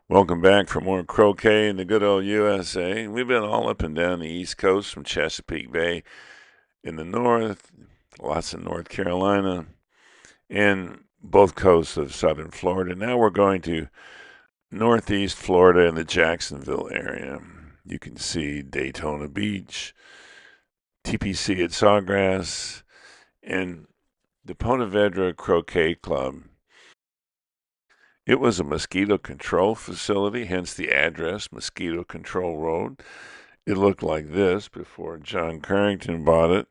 Welcome back for more croquet in the good old USA. We've been all up and down the East Coast from Chesapeake Bay in the north, lots of North Carolina, and both coasts of southern Florida. Now we're going to northeast Florida in the Jacksonville area. You can see Daytona Beach, TPC at Sawgrass, and the Ponte Vedra Croquet Club. It was a mosquito control facility, hence the address, Mosquito Control Road. It looked like this before John Carrington bought it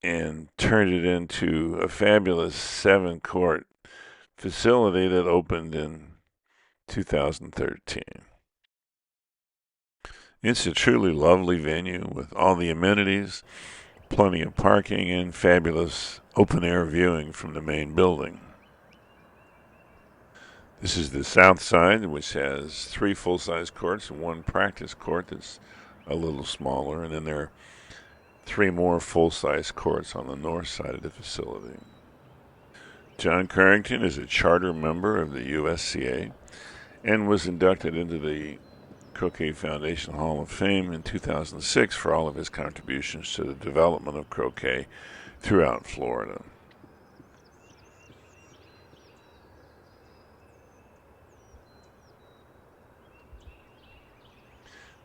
and turned it into a fabulous 7-court facility that opened in 2013. It's a truly lovely venue with all the amenities, plenty of parking, and fabulous open-air viewing from the main building. This is the south side, which has 3 full-size courts and 1 practice court that's a little smaller, and then there are 3 more full-size courts on the north side of the facility. John Carrington is a charter member of the USCA and was inducted into the Croquet Foundation Hall of Fame in 2006 for all of his contributions to the development of croquet throughout Florida.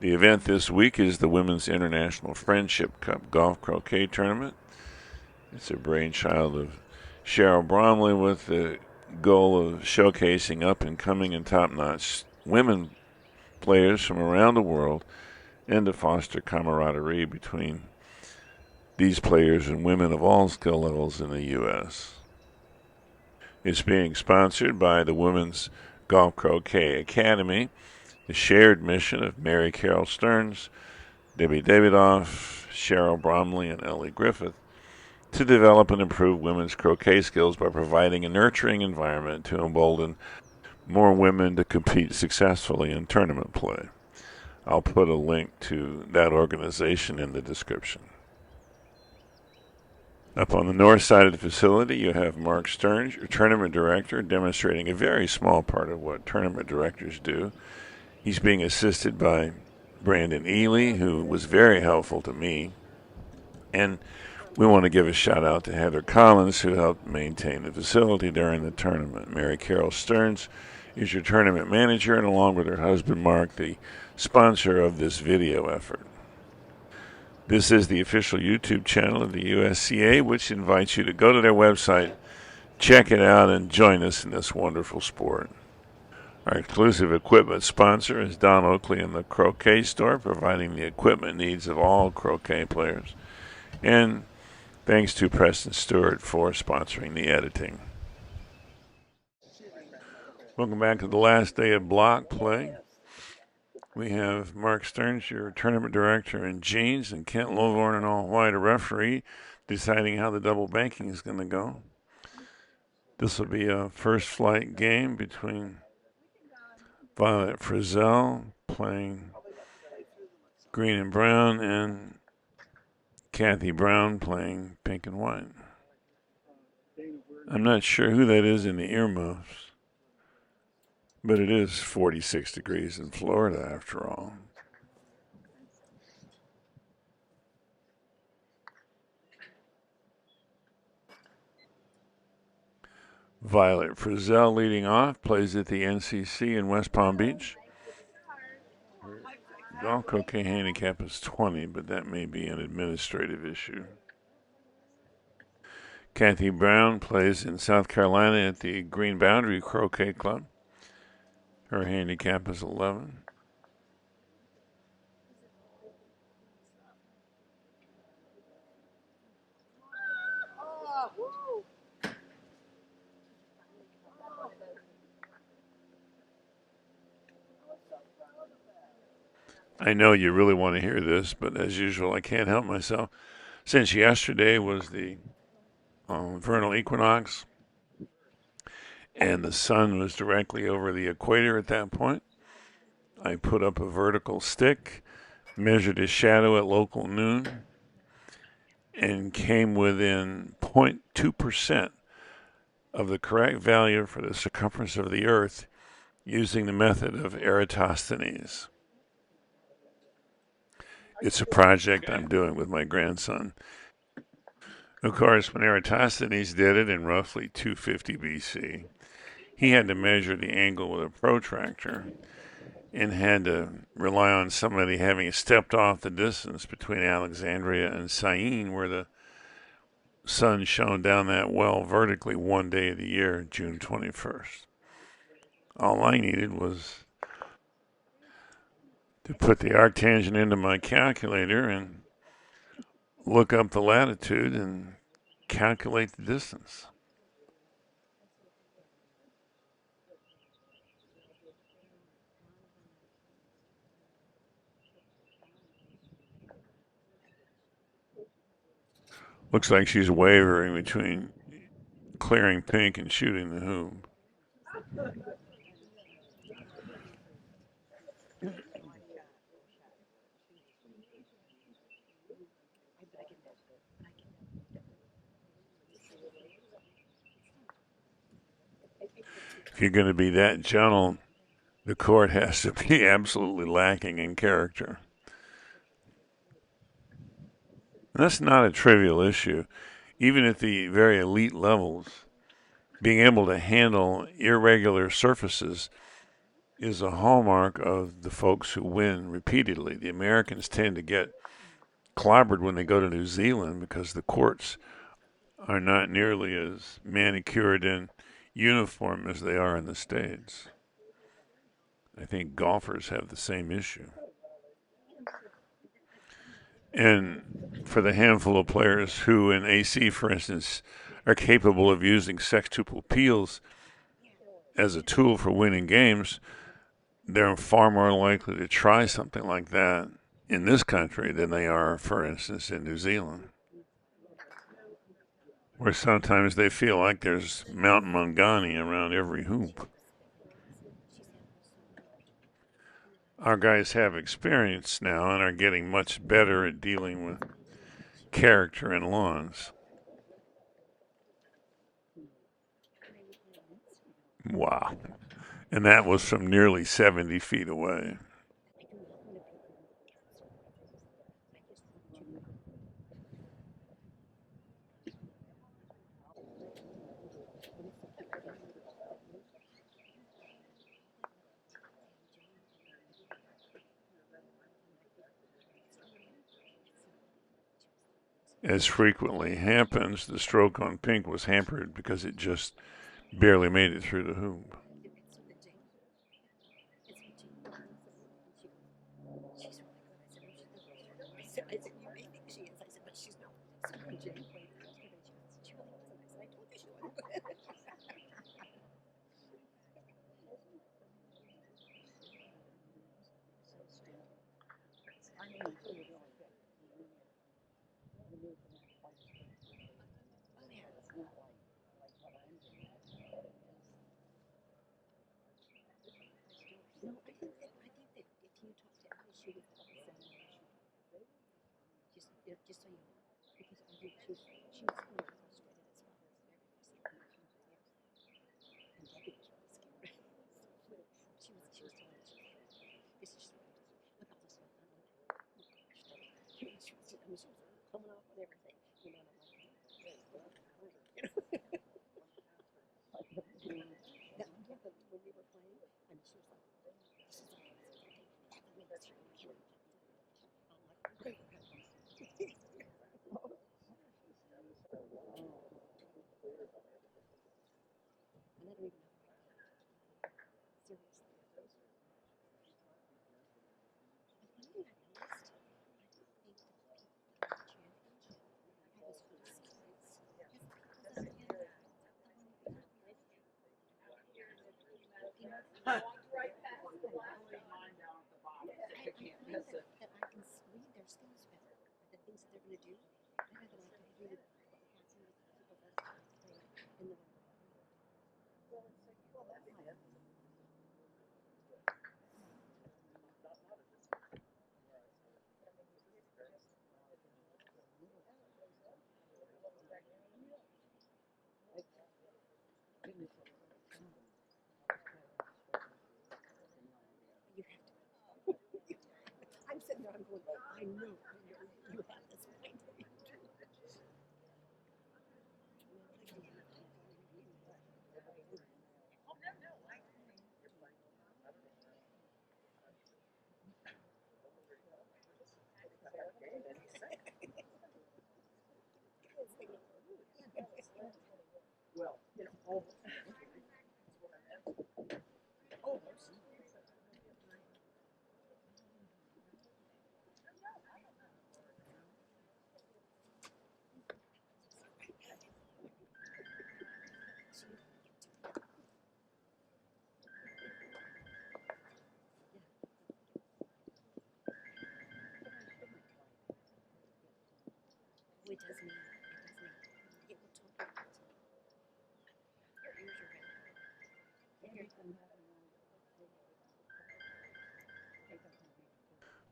The event this week is the Women's International Friendship Cup Golf Croquet Tournament. It's a brainchild of Cheryl Bromley with the goal of showcasing up-and-coming and top-notch women players from around the world and to foster camaraderie between these players and women of all skill levels in the U.S. It's being sponsored by the Women's Golf Croquet Academy, the shared mission of MaryCarol Stearns, Debbie Davidoff, Cheryl Bromley, and Ellie Griffith to develop and improve women's croquet skills by providing a nurturing environment to embolden more women to compete successfully in tournament play. I'll put a link to that organization in the description. Up on the north side of the facility, you have Marc Stearns, your tournament director, demonstrating a very small part of what tournament directors do. He's being assisted by Brandon Ely, who was very helpful to me. And we want to give a shout out to Heather Collins, who helped maintain the facility during the tournament. MaryCarol Stearns is your tournament manager, and along with her husband Marc, the sponsor of this video effort. This is the official YouTube channel of the USCA, which invites you to go to their website, check it out, and join us in this wonderful sport. Our exclusive equipment sponsor is Don Oakley and the Croquet Store, providing the equipment needs of all croquet players. And thanks to Preston Stewart for sponsoring the editing. Welcome back to the last day of block play. We have Marc Stearns, your tournament director in jeans, and Kent Lovorn in all white, a referee, deciding how the double banking is going to go. This will be a first flight game between Violet Frizzell playing green and brown, and Kathy Brown playing pink and white. I'm not sure who that is in the earmuffs, but it is 46 degrees in Florida after all. Violet Frizzell leading off, plays at the NCC in West Palm Beach. Golf croquet handicap is 20, but that may be an administrative issue. Kathy Brown plays in South Carolina at the Green Boundary Croquet Club. Her handicap is 11. I know you really want to hear this, but as usual, I can't help myself. Since yesterday was the vernal equinox, and the sun was directly over the equator at that point, I put up a vertical stick, measured a shadow at local noon, and came within 0.2% of the correct value for the circumference of the Earth using the method of Eratosthenes. It's a project I'm doing with my grandson. Of course, when Eratosthenes did it in roughly 250 BC, he had to measure the angle with a protractor and had to rely on somebody having stepped off the distance between Alexandria and Syene, where the sun shone down that well vertically one day of the year, June 21st. All I needed was to put the arctangent into my calculator and look up the latitude and calculate the distance. Looks like she's wavering between clearing pink and shooting the hoop. If you're going to be that gentle, the court has to be absolutely lacking in character. And that's not a trivial issue. Even at the very elite levels, being able to handle irregular surfaces is a hallmark of the folks who win repeatedly. The Americans tend to get clobbered when they go to New Zealand because the courts are not nearly as manicured and uniform as they are in the States. I think golfers have the same issue. And for the handful of players who, in AC, for instance, are capable of using sextuple peels as a tool for winning games, they're far more likely to try something like that in this country than they are, for instance, in New Zealand, where sometimes they feel like there's Mount Mangani around every hoop. Our guys have experience now and are getting much better at dealing with character in lawns. Wow. And that was from nearly 70 feet away. As frequently happens, the stroke on pink was hampered because it just barely made it through the hoop.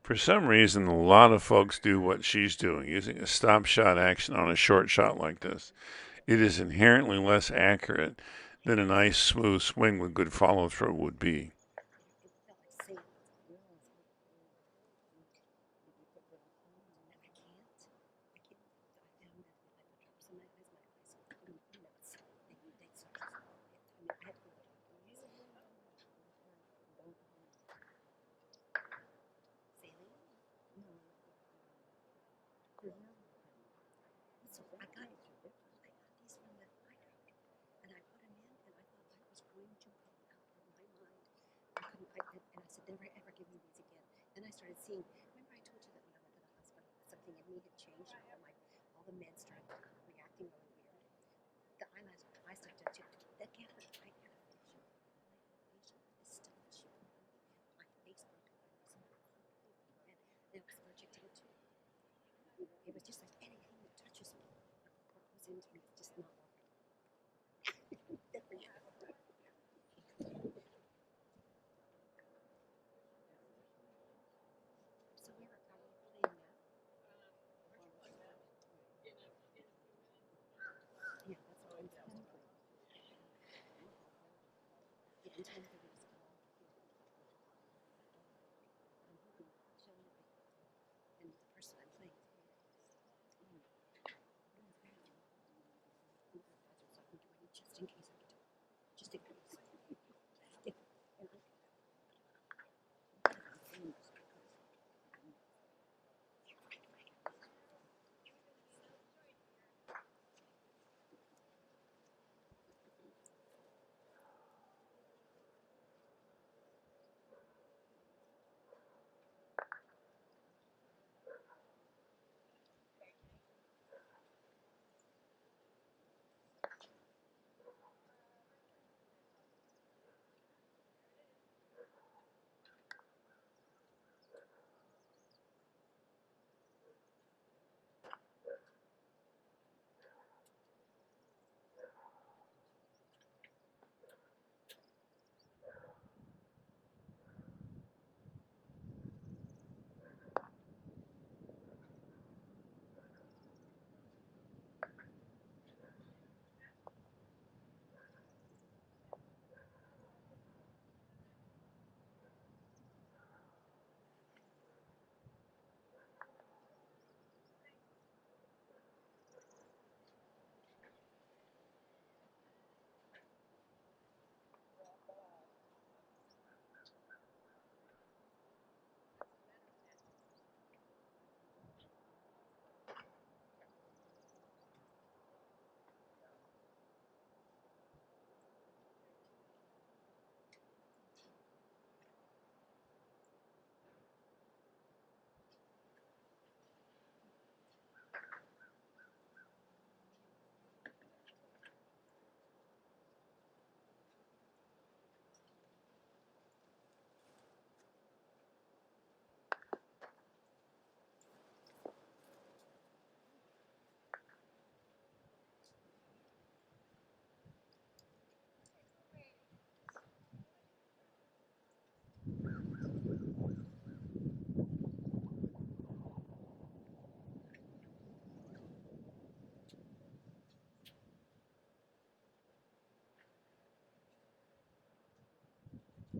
For some reason, a lot of folks do what she's doing, using a stop shot action on a short shot like this. It is inherently less accurate than a nice smooth swing with good follow through would be.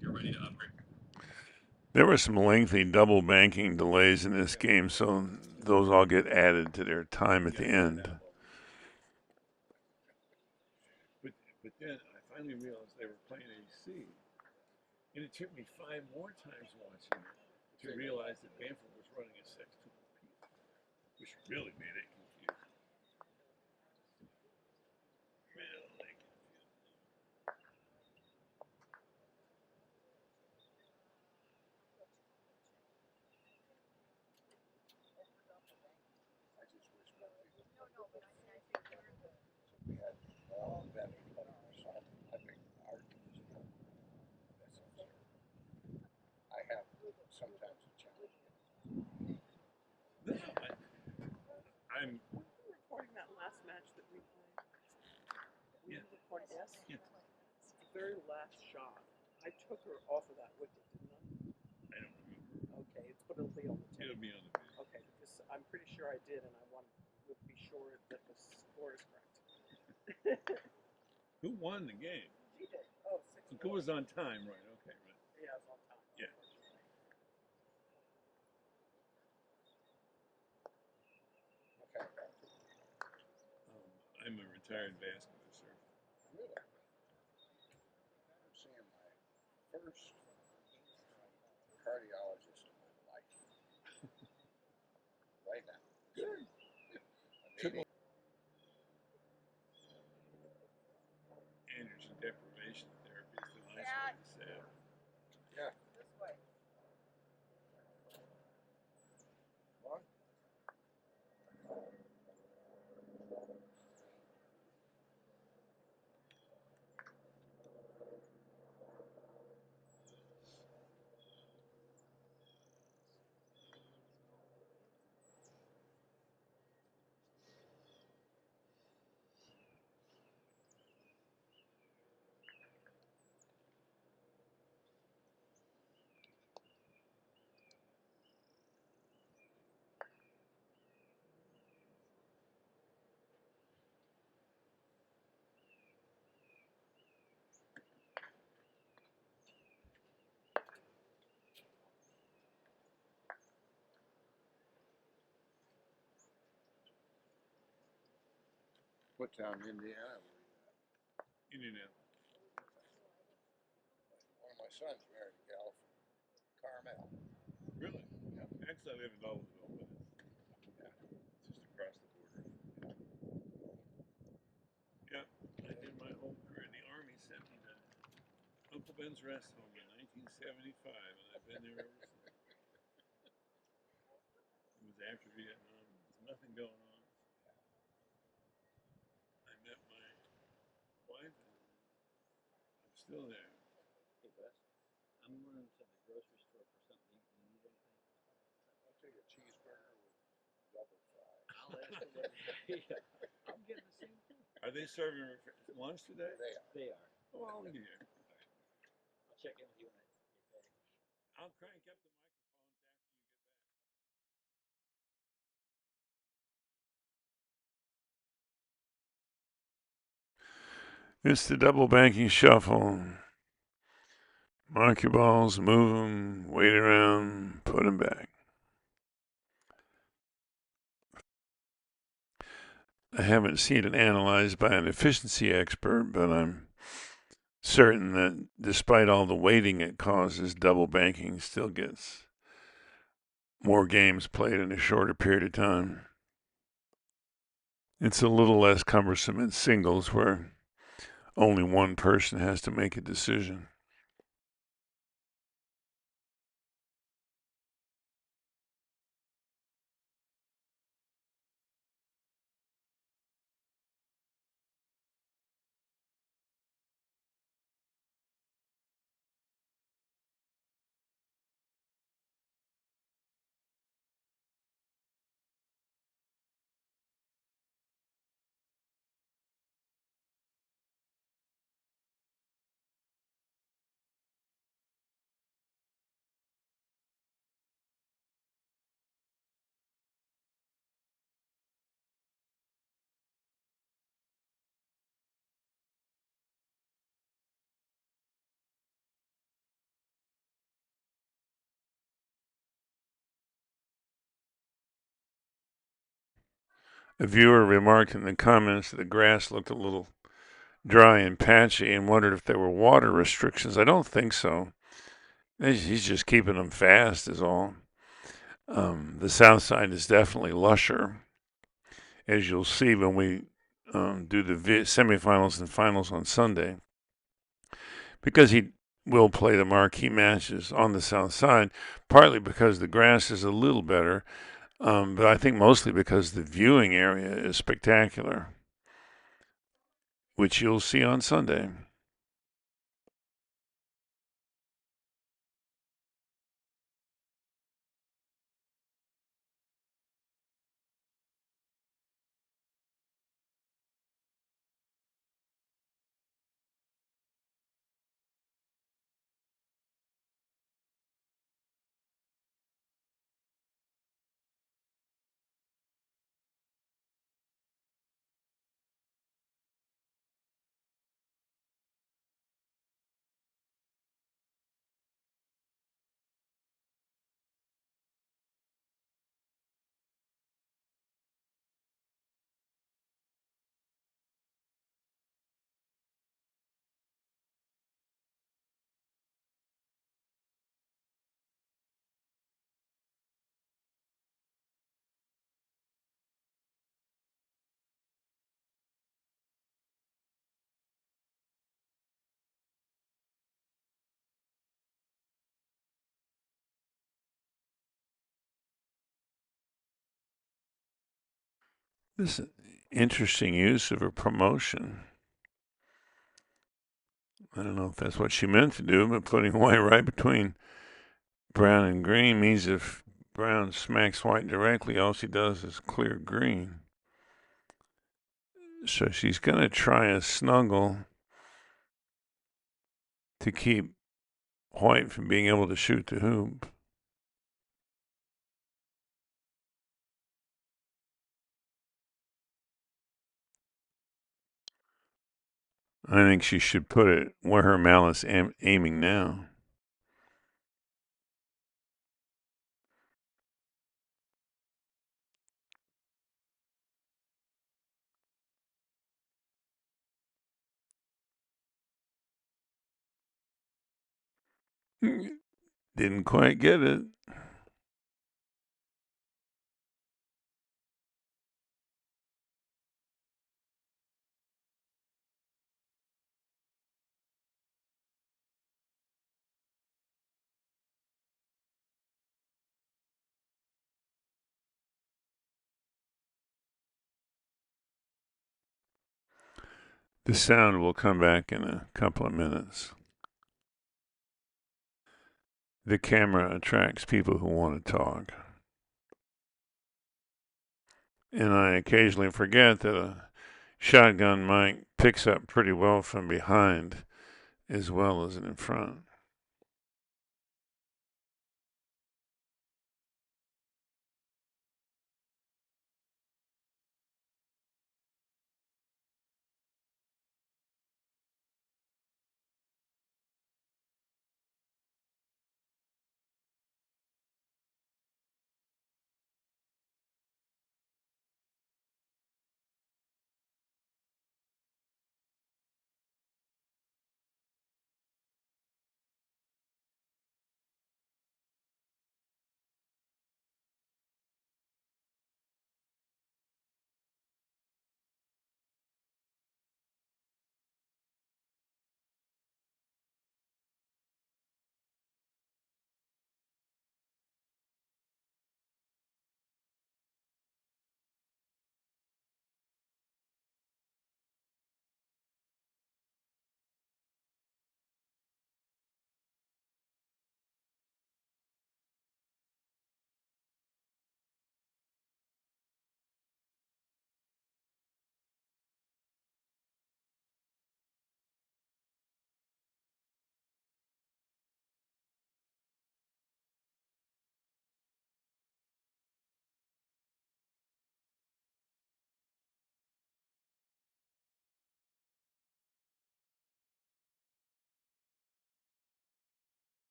You're ready to upgrade. There were some lengthy double banking delays in this game, so those all get added to their time at the end. But then I finally realized they were playing AC, and it took me 5 more times watching it to realize that Bamford was running a sextuple piece, which really made it confusing. Really. No, I'm. Were you recording that last match that we played? Yeah. Recording, yes? Yeah. The very last shot. I took her off of that wicket, didn't I? I don't remember. Okay, but it'll be on the tape. It'll be on the video. Okay, because I'm pretty sure I did, and I want to be sure that the score is correct. Who won the game? She did. Oh, 6-4. It was on time, right? Okay, right. Yeah, it was on time. Yeah. I'm a retired basketball surfer. Really? I'm seeing my first cardiologist in my life. Right now. Good. Androgen deprivation therapy is the nice way to say it. Yeah. This way. What? What town in Indiana were you at? Indianapolis. One of my sons married a gal from Carmel. Really? Yeah. Actually, I live in Noblesville, but it's just across the border. Yeah. I did my whole career. The Army sent me to Uncle Ben's Rest Home in 1975, and I've been there ever since. It was after Vietnam. There's nothing going on. I met my wife, and I'm still there. Hey, Russ, I'm running to the grocery store for something. You need anything? I'll take a cheeseburger with double fries. I'll ask you what. Yeah, I'm getting the same thing. Are they serving lunch today? They are. They are. Oh, I'll be here. I'll check in with you when I get back. I'll crank up the microphones after you get back. It's the double banking shuffle. Mark your balls, move them, wait around, put them back. I haven't seen it analyzed by an efficiency expert, but I'm certain that despite all the waiting it causes, double banking still gets more games played in a shorter period of time. It's a little less cumbersome in singles where only one person has to make a decision. A viewer remarked in the comments that the grass looked a little dry and patchy and wondered if there were water restrictions. I don't think so. He's just keeping them fast is all. The south side is definitely lusher, as you'll see when we do the semifinals and finals on Sunday, because he will play the marquee matches on the south side, partly because the grass is a little better, but I think mostly because the viewing area is spectacular, which you'll see on Sunday. This is interesting use of a promotion. I don't know if that's what she meant to do, but putting white right between brown and green means if brown smacks white directly, all she does is clear green. So she's going to try a snuggle to keep white from being able to shoot the hoop. I think she should put it where her mallet's aiming now. Didn't quite get it. The sound will come back in a couple of minutes. The camera attracts people who want to talk. And I occasionally forget that a shotgun mic picks up pretty well from behind as well as in front.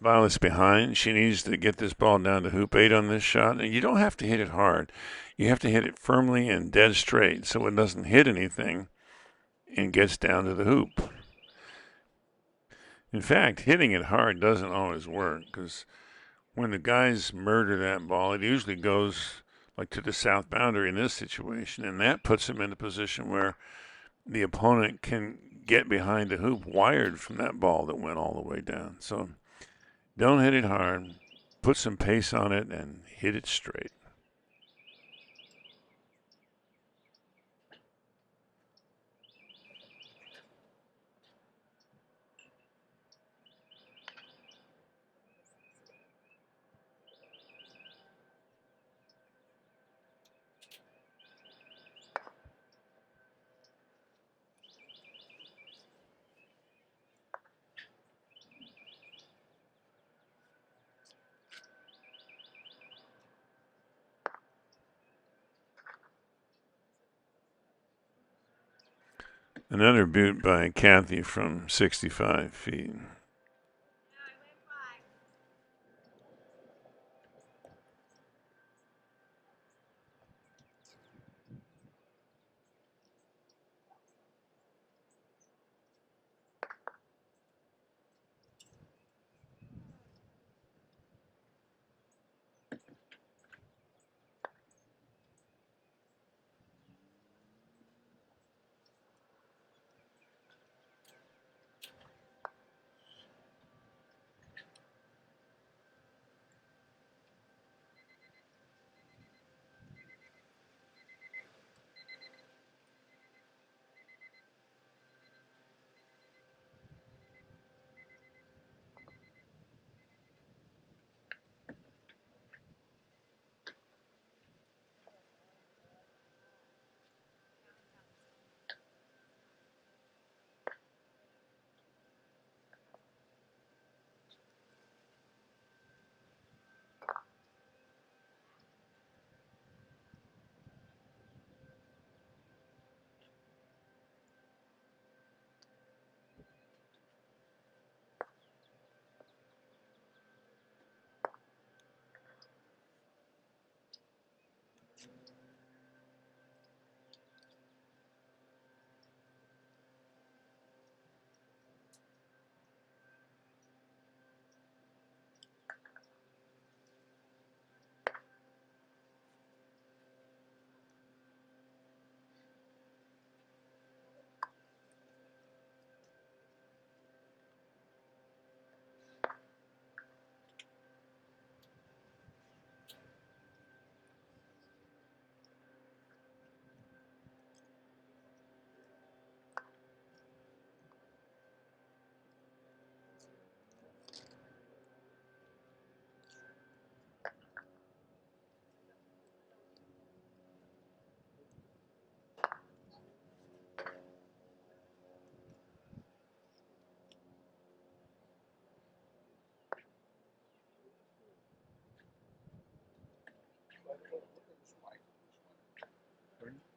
Violet's behind. She needs to get this ball down to hoop 8 on this shot. And you don't have to hit it hard. You have to hit it firmly and dead straight so it doesn't hit anything and gets down to the hoop. In fact, hitting it hard doesn't always work because when the guys murder that ball, it usually goes like to the south boundary in this situation, and that puts them in a position where the opponent can get behind the hoop wired from that ball that went all the way down. So don't hit it hard. Put some pace on it and hit it straight. Another boot by Kathy from 65 feet.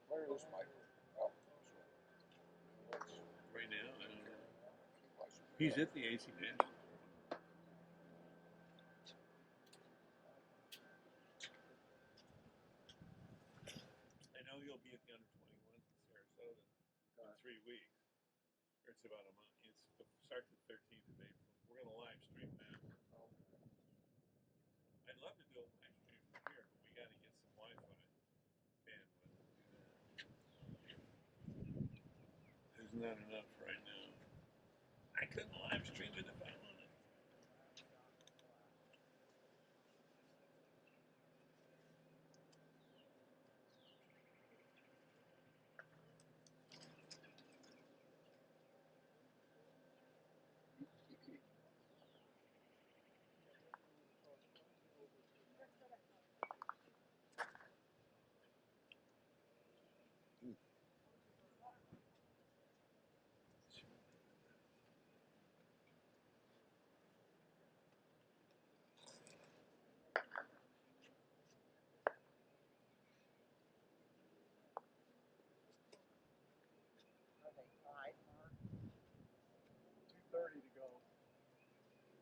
Where is Michael? Oh, Right now, I don't know. He's at the AC National. I know he'll be at the under 21s in Sarasota in 3 weeks. Or it's about a month. It starts the 13th of April. We're going to live stream that. I'd love to do a live stream from here, but we got to get some Wi-Fi bandwidth. There's not enough right now. I couldn't live stream it if I wanted.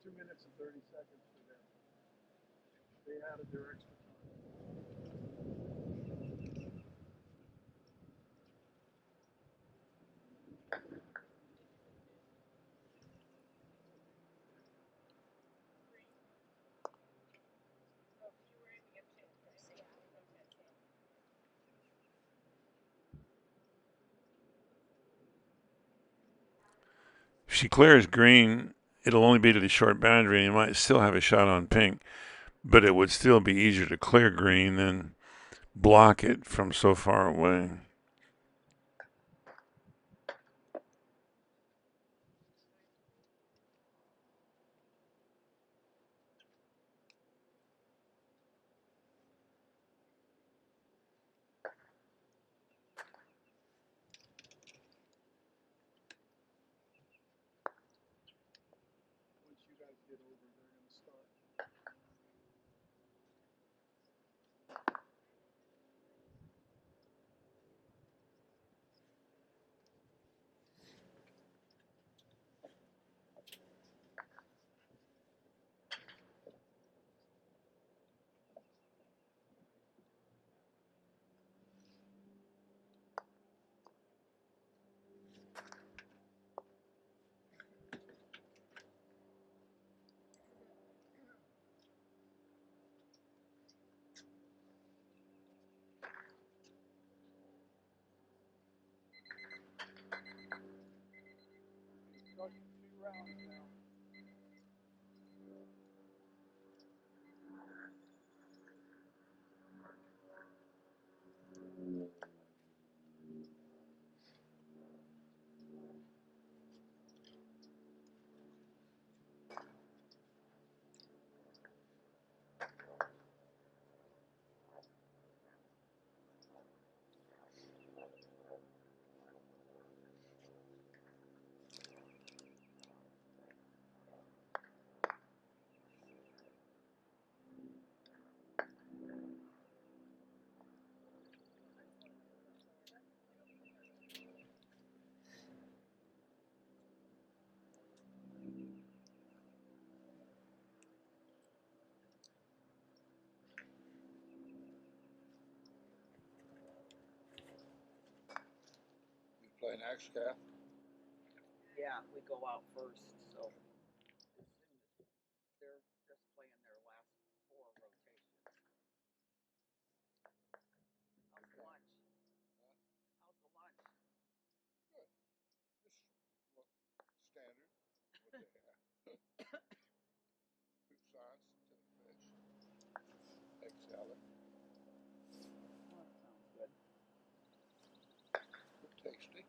2 minutes and 30 seconds for them. They added their extra time. If she clears green, it'll only be to the short boundary, and you might still have a shot on pink, but it would still be easier to clear green than block it from so far away. Once you guys get over, they're going to start. Got 2 rounds now. You play next, Kath? Yeah, we go out first, so as soon as they're just playing their last 4 rotations. How's the lunch? How's the lunch? Good. Just look standard. What they have. Croissants to the fish. Egg salad. Oh, that sounds good. Tasty.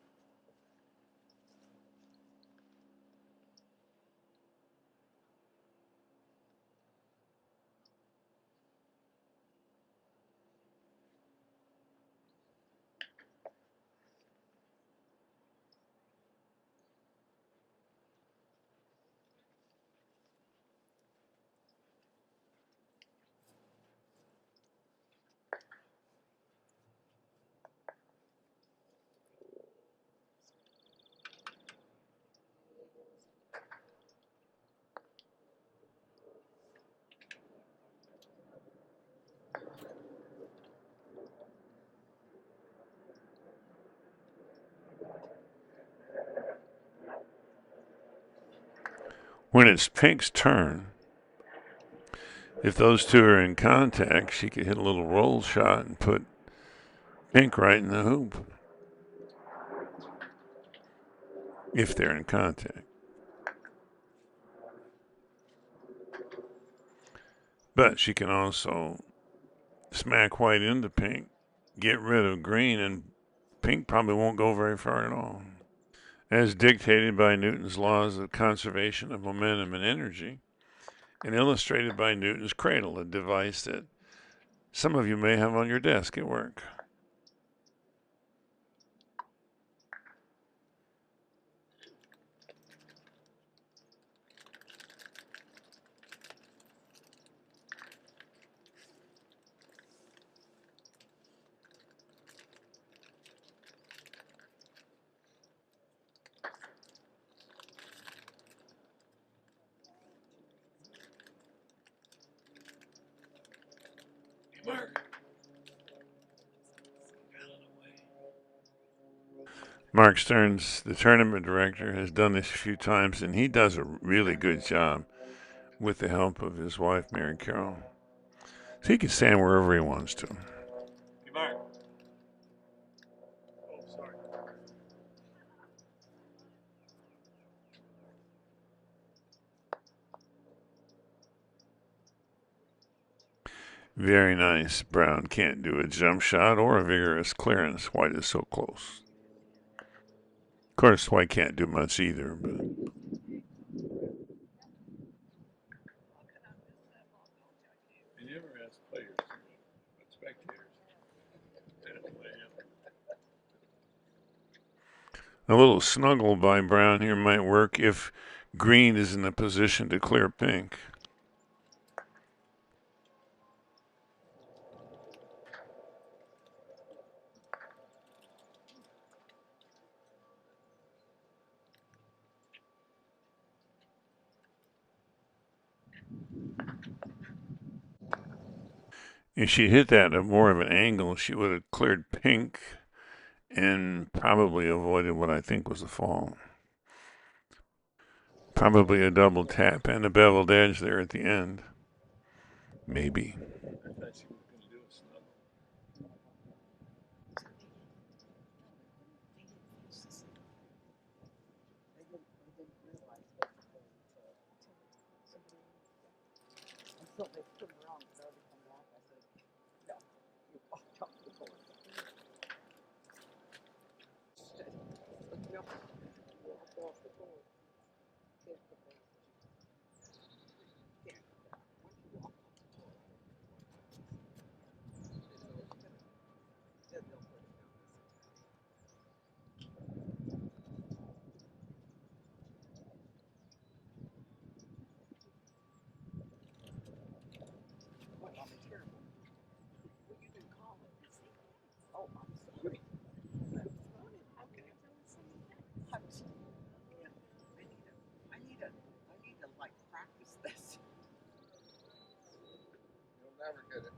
When it's pink's turn, if those two are in contact, she could hit a little roll shot and put pink right in the hoop. If they're in contact. But she can also smack white into pink, get rid of green, and pink probably won't go very far at all. As dictated by Newton's laws of conservation of momentum and energy, and illustrated by Newton's cradle, a device that some of you may have on your desk at work. Marc Stearns, the tournament director, has done this a few times, and he does a really good job with the help of his wife, MaryCarol. So he can stand wherever he wants to. Hey, Mark. Oh, sorry. Very nice. Brown can't do a jump shot or a vigorous clearance. White is so close. Of course, White can't do much either, but I never ask players, but spectators. They don't play him. a little snuggle by Brown here might work if green is in a position to clear pink. If she hit that at more of an angle, she would have cleared pink and probably avoided what I think was a fall. Probably a double tap and a beveled edge there at the end. Maybe. I thought she was going to do a snuggle. They didn't realize that until they turned around and started to come back. I said, no, you walked off the board. No, you walked off the board. Can't come back. Can't come back. Once you walk off the board, then they'll put it down. What, I'm terrible. Well, you didn't call it. Oh, I'm sorry. Okay. I'm sorry. Yeah, I need to like practice this. You'll never get it.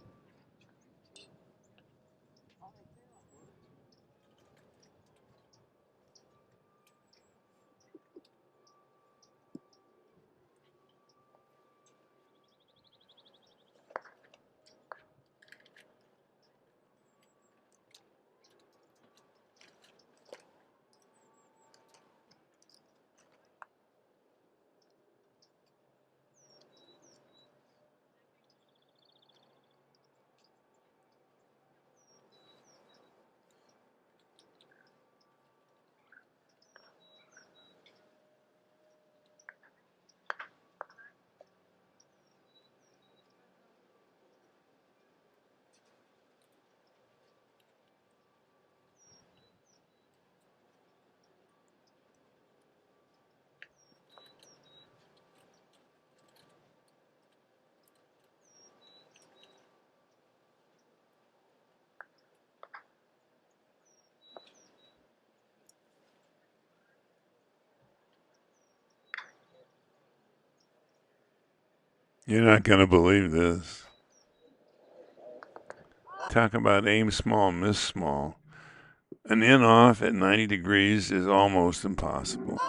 You're not going to believe this. Talk about aim small, miss small. An in off at 90 degrees is almost impossible.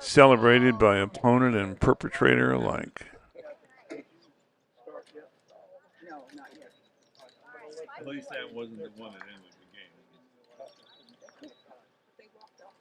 Celebrated by opponent and perpetrator alike. Start yet? No, not yet. At least that wasn't the one that ended the game. They walked off.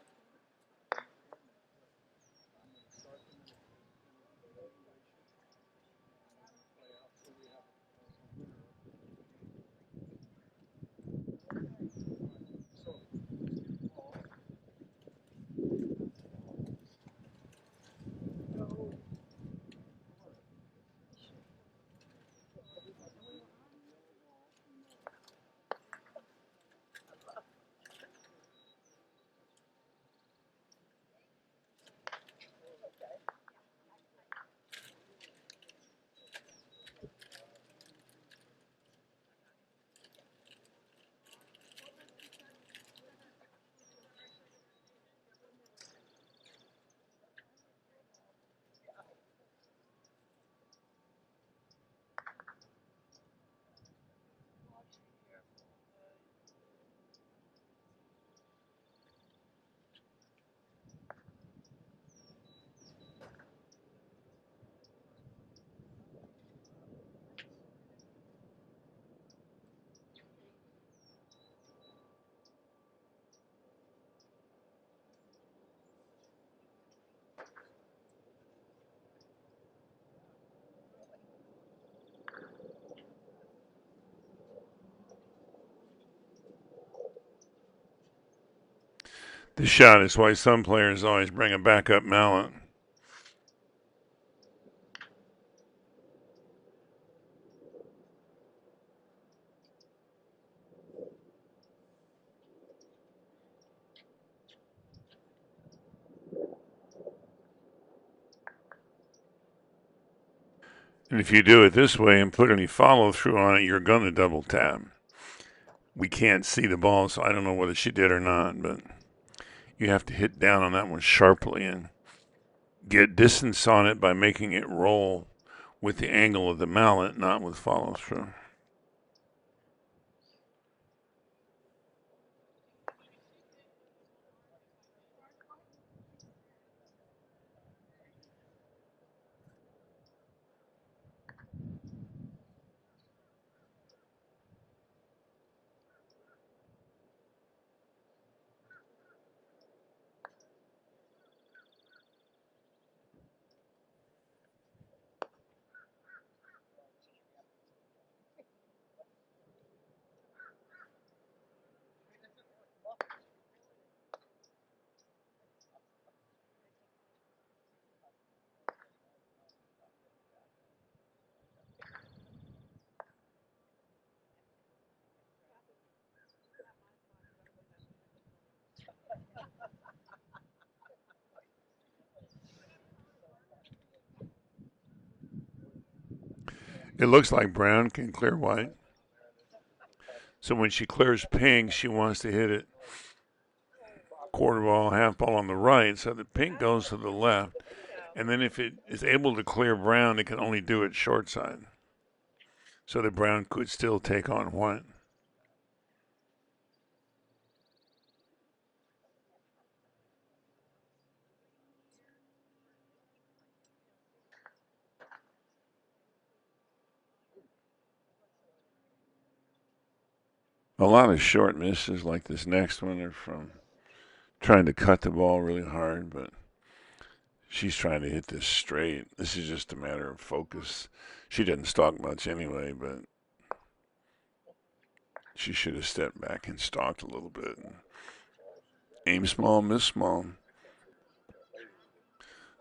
the shot. Is why some players always bring a backup mallet. And if you do it this way and put any follow through on it, you're going to double tap. We can't see the ball, so I don't know whether she did or not, but you have to hit down on that one sharply and get distance on it by making it roll with the angle of the mallet, not with follow through. It looks like brown can clear white. So when she clears pink, she wants to hit it quarter ball, half ball on the right, so the pink goes to the left. And then if it is able to clear brown, it can only do it short side. So the brown could still take on white. A lot of short misses like this next one are from trying to cut the ball really hard, but she's trying to hit this straight. This is just a matter of focus. She doesn't stalk much anyway, but she should have stepped back and stalked a little bit. Aim small, miss small.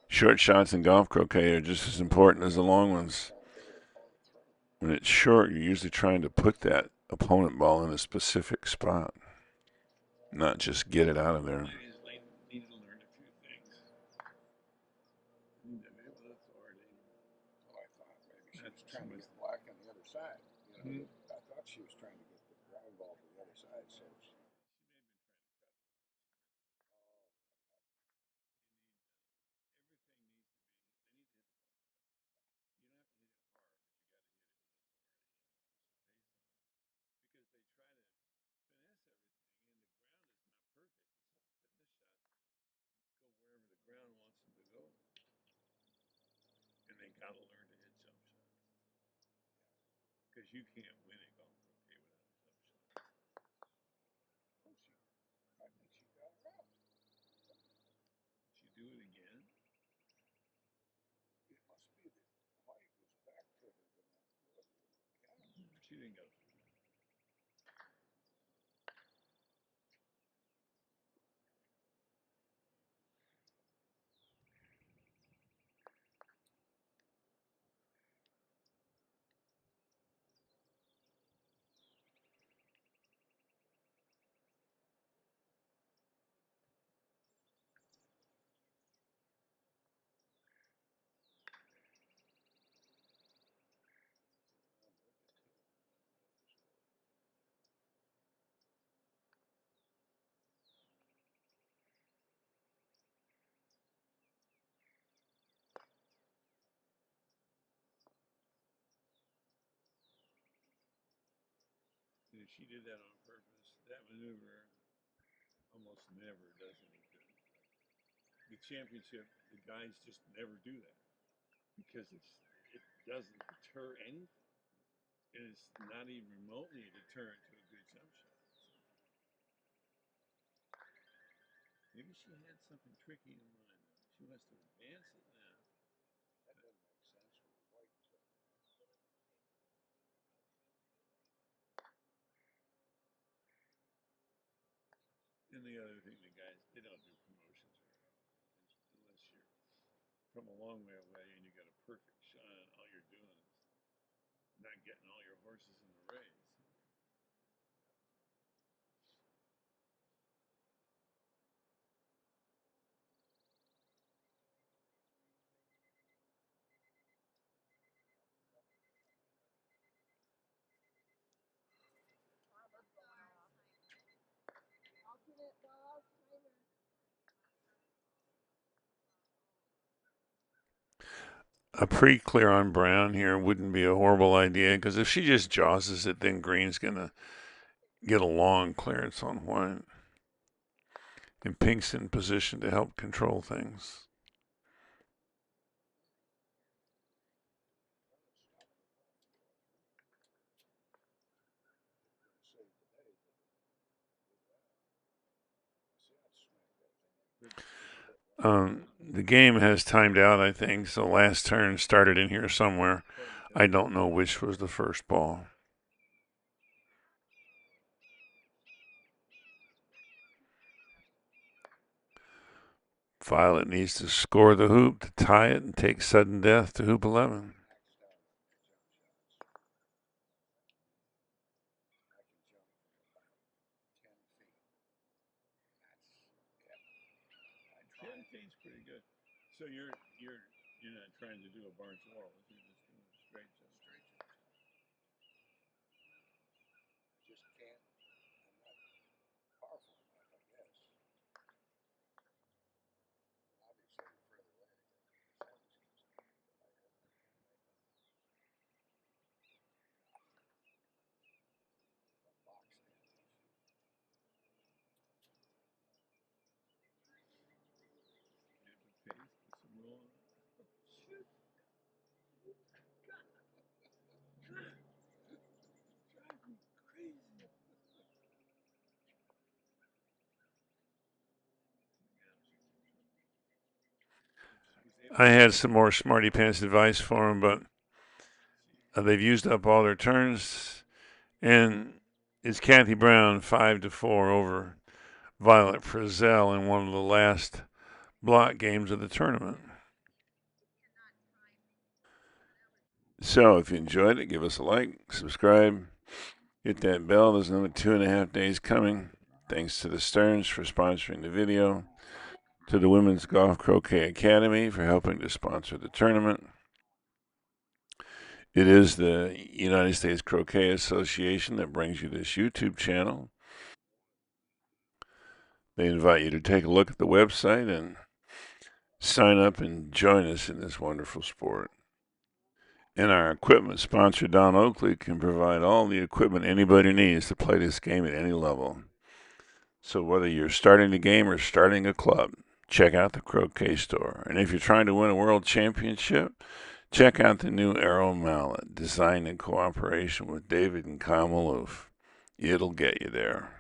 Short shots in golf croquet are just as important as the long ones. When it's short, you're usually trying to put that opponent ball in a specific spot, not just get it out of there. Need to learn a few things. Need to be able to authority. Well, I thought maybe she was trying to get black on the other side. You know, I thought she was trying to get the ground ball to the other side. So she, ground wants them to go. And they got to learn to hit jump shots. Because you can't win at golf croquet without a jump shot. I think she got it out. She do it again. It must be that White was back to her. She didn't go. And if she did that on purpose, that maneuver almost never does any good. The championship, the guys just never do that because it doesn't deter anything. It is not even remotely a deterrent to a good jump shot. Maybe she had something tricky in mind. She wants to advance it now. That doesn't make sense with the White. And only other thing the guys, they don't do promotions unless you're from a long way away and you got a perfect shot and all you're doing is not getting all your horses in the race. A pre-clear on brown here wouldn't be a horrible idea, because if she just josses it, then green's going to get a long clearance on white. And pink's in position to help control things. The game has timed out, I think, so last turn started in here somewhere. I don't know which was the first ball. Violet needs to score the hoop to tie it and take sudden death to hoop 11. Pretty good. So you're not trying to do a Barnes Laurel. You're just doing a straight jump. Just can't. I'm not powerful enough, I guess. Obviously, further away, the percentage box stand. Get the pace, put some roll on it. Shoot. Drive me crazy. I had some more smarty pants advice for him, but they've used up all their turns. And it's Kathy Brown 5-4 over Violet Frizzell in one of the last block games of the tournament. So if you enjoyed it, give us a like, subscribe, hit that bell. There's another 2.5 days coming. Thanks to the Stearns for sponsoring the video, to the Women's Golf Croquet Academy for helping to sponsor the tournament. It is the United States Croquet Association that brings you this YouTube channel. They invite you to take a look at the website and sign up and join us in this wonderful sport. And our equipment sponsor, Don Oakley, can provide all the equipment anybody needs to play this game at any level. So whether you're starting the game or starting a club, check out the Croquet store. And if you're trying to win a world championship, check out the new Arrow Mallet, designed in cooperation with David and Kyle Maloof. It'll get you there.